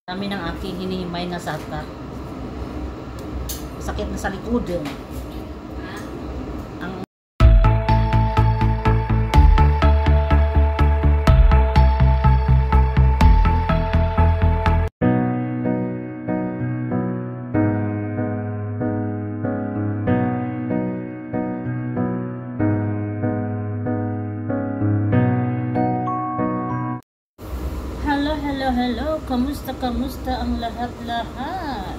Dami ng aking hinihimay na sata. Sakit na sa likod. Ang Hello, kamusta ang lahat-lahat?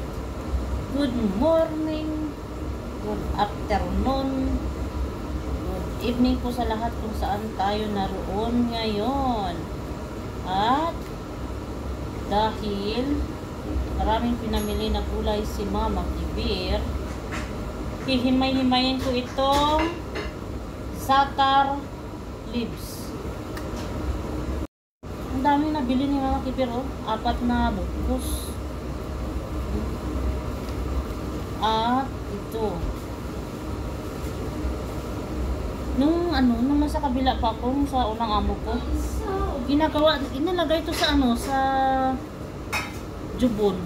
Good morning, good afternoon, good evening po sa lahat kung saan tayo naroon ngayon. At dahil maraming pinamili na gulay si Mama Kibir, hihimay-himayin ko itong zatar leaves. Ang daming nabili ni Mama Kibir, oh. 4 na bukus. At ito. Nung nasa kabila pa ako, sa unang amo ko, inalagay ito sa sa jubon.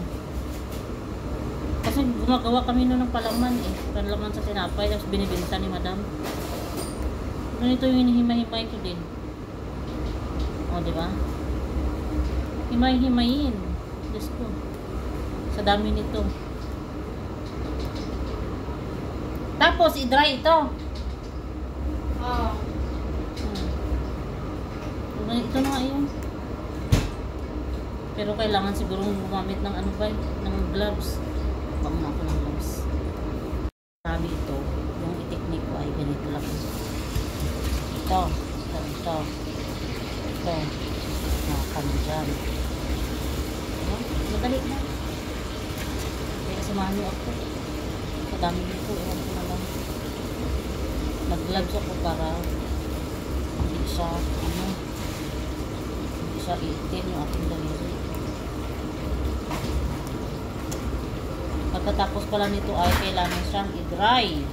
Kasi gumagawa kami noon ng palaman palaman sa tinapay, tapos binibenta ni Madam. Ganito yung hinihimay-himay ko din. O, diba? Himay-himayin. Diyos ko. Sa dami nito. Tapos, i-dry ito. Ito na nga yun. Pero kailangan siguro gumamit ng ng gloves. Bang na ako ng gloves. Sabi ito, yung i-technique ko ay ganito lang. Ito. Nakakano dyan. Madali na. Kaya samahan niyo ako. Sa dami nito, ewan ko na lang. Nag-gloves ako para hindi siya iitin yung aking daliri. Pagkatapos pala nito ay kailangan siyang i-dry.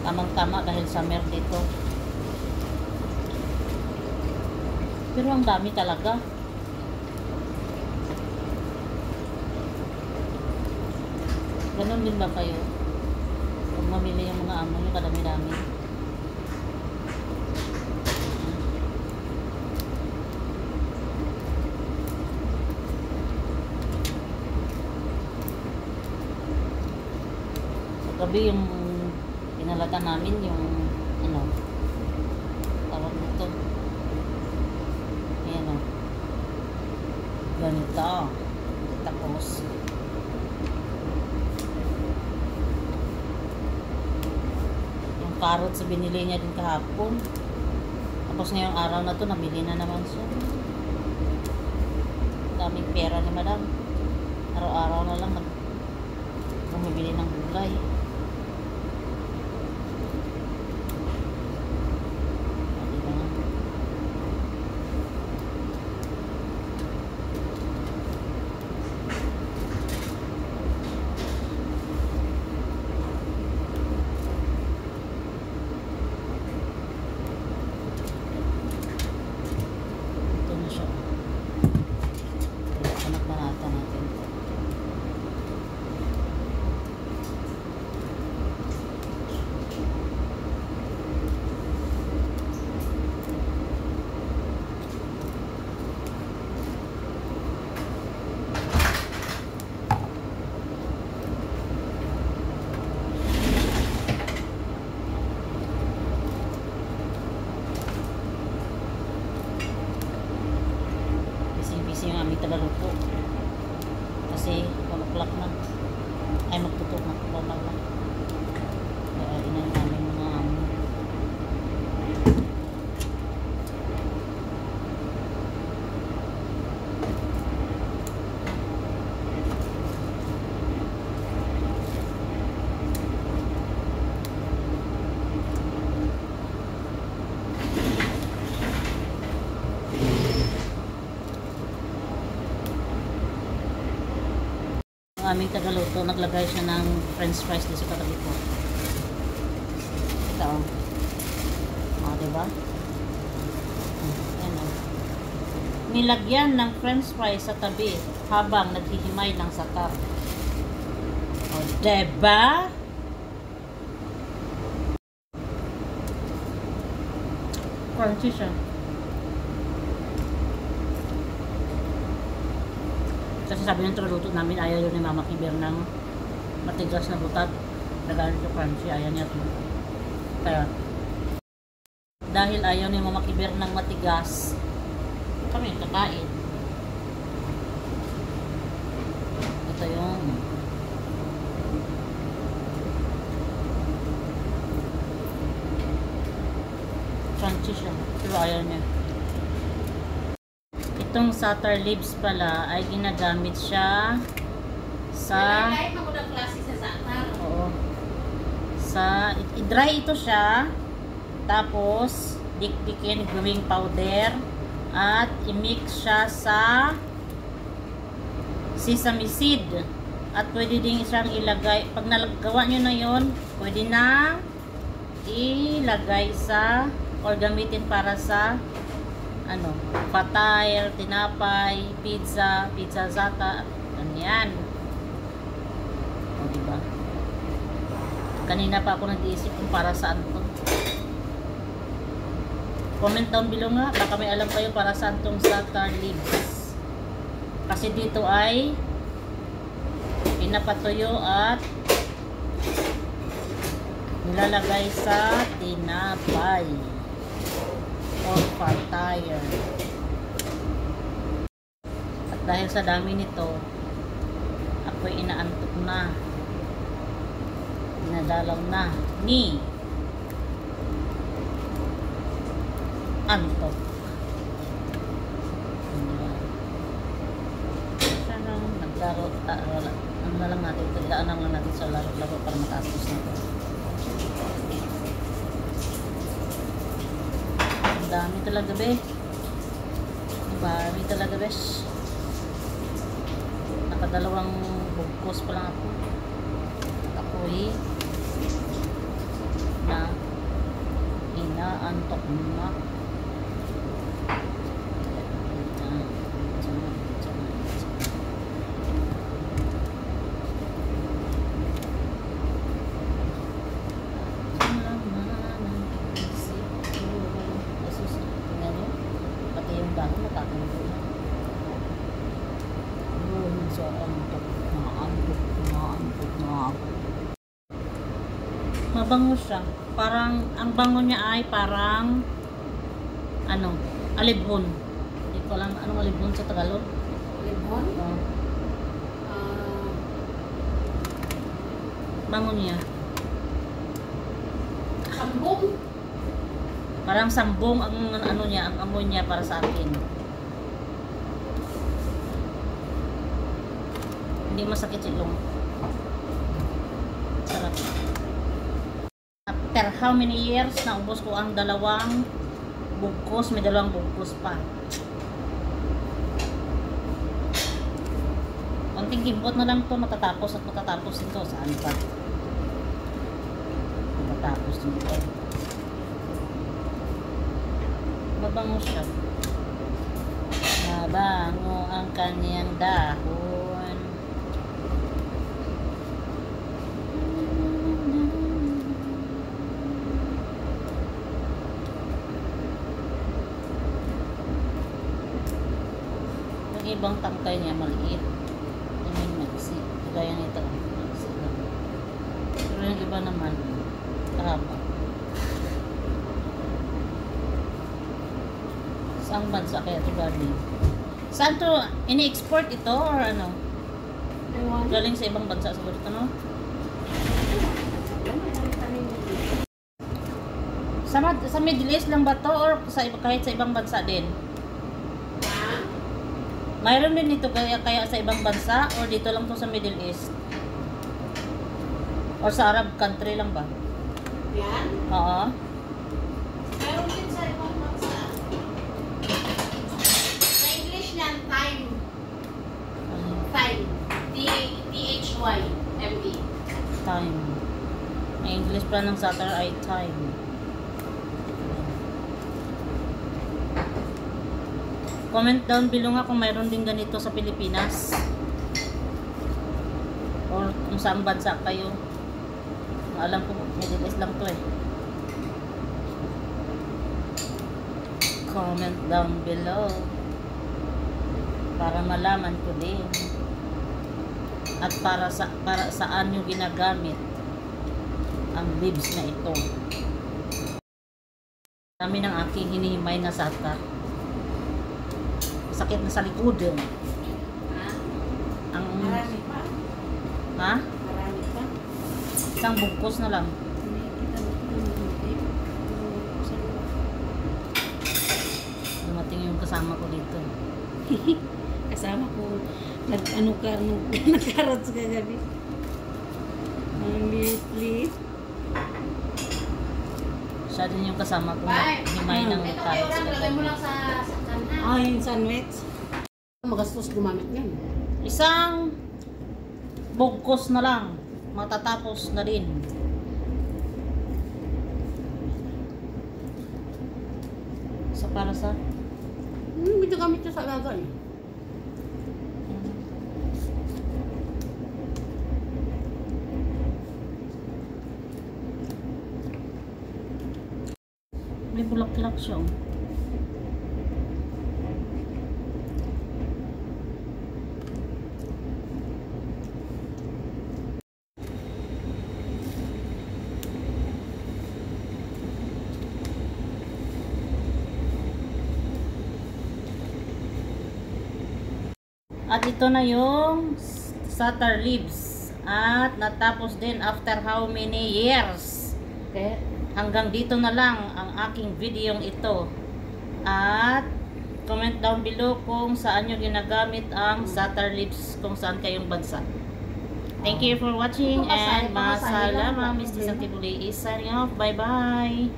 Tamang-tama dahil summer dito. Pero ang dami talaga. Ganon din ba kayo? Kung mamili yung mga amo nyo, kadami-dami. Sa gabi yung pinalatan namin yung tawag nito. Ayan o. Ganito. Tapos yung carrots binili niya din kahapon. Tapos ngayong araw na to nabili na naman siya. Daming pera ni Madam. Araw-araw na lang bumibili ng gulay. Yung aming tagaluto kasi 1 o'clock na ay magtutok na kaya inan namin mga aming tagaluto, naglagay siya ng french fries dito sa katabi ko. Ito. Diba? Ayan o. nilagyan ng french fries sa tabi habang naghihimay ng saka. O, diba? Crunchy siya. Kasi sabi ng truluto namin, ayaw yun ni Mama Kiber ng matigas na butat. Nagalit yung crunchy, ayaw niya ito. Kaya, dahil ayaw ni Mama Kiber ng matigas, kami kakain. Ito yung crunchy siya, pero ayaw niya. Itong Satar leaves pala ay ginagamit siya sa oo, sa i-dry ito siya, tapos dikdikin gawing powder at i-mix siya sa sesame seed, at pwede din siyang ilagay pag nagawa nyo na yon, pwede na ilagay sa or gamitin para sa ano, patay, tinapay, pizza, pizza zata, ganyan. O, diba? Kanina pa ako nag-iisip kung para saan to. Comment down below nga, baka may alam kayo para saan tong Satar leaves. Kasi dito ay pinapatuyo at nilalagay sa tinapay or pataya. At dahil sa dami nito, ako'y inaantok na. Dinadalaw na ni antok. Sana naglaro, ano na lang natin, ilaan lang natin sa laro para matapos na ito. Ang dami talaga, be. Ang dami talaga, besh. Nakadalawang bugkos pa lang ako. Ako'y na inaantok na. Mabango siya. Parang, ang bango niya ay parang ano, alibhon. Hindi ko alam anong alibhon sa Tagalog. Alibhon? Bango niya. Sambong? Parang sambong ang ano niya, ang amoy niya para sa akin. Hindi masakit silong. Sarap. After how many years, naubos ko ang dalawang bugkos. May dalawang bugkos pa. Konting gimbot na lang to, matatapos at matatapos ito. Saan pa? Matatapos nito. Mabango siya. Mabango ang kanyang dahon. Ibang tangkay niya maliit, yung magsik, gaya nito magsik lang. Pero yung iba naman karaba. Saan bansa kaya ito galing? Saan to ini-export ito or ano? Galing sa ibang bansa siguro ito, no? Sa Middle East lang ba to or kahit sa ibang bansa din? Mayroon din dito kaya sa ibang bansa or dito lang to sa Middle East? Or sa Arab country lang ba? Yan? Oo. Mayroon din sa ibang bansa. Sa English yan, thyme. Thyme. T-H-Y-M-E. Time. Ang English pa ng Satar ay time. Comment down below nga kung mayroon din ganito sa Pilipinas. Or kung saan bansa kayo. Alam ko, Middle East lang to eh. Comment down below. Para malaman ko din. At para saan nyo ginagamit ang leaves na ito. Kami ng aking hinihimay na sata. Sakit na sa likod yun. Ha? Ang, Marami pa. ha? Marami pa. Isang bugkos na lang. Hindi kita mabuti. Dumating yung kasama ko dito. Kasama ko. Nag-ano ka, nag-carrots kagabi. Ang liit-liit. Siya din yung kasama ko na himay ng Ito kayo carrots. lang, lagay mo lang sa kanha. Ah, yung sandwich. Magastos gumamit yan. Isang bugkos na lang. Matatapos na rin. Sa para sa Medyo gamit siya sa alaga eh. may bulaklak siya. Oh. At ito na yung satar leaves. At natapos din after how many years. Okay. Hanggang dito na lang ang aking videong ito. At comment down below kung saan nyo ginagamit ang satar leaves kung saan kayong bansa. Thank you for watching and masalama. Mr. Santibuli is signing off. Bye bye.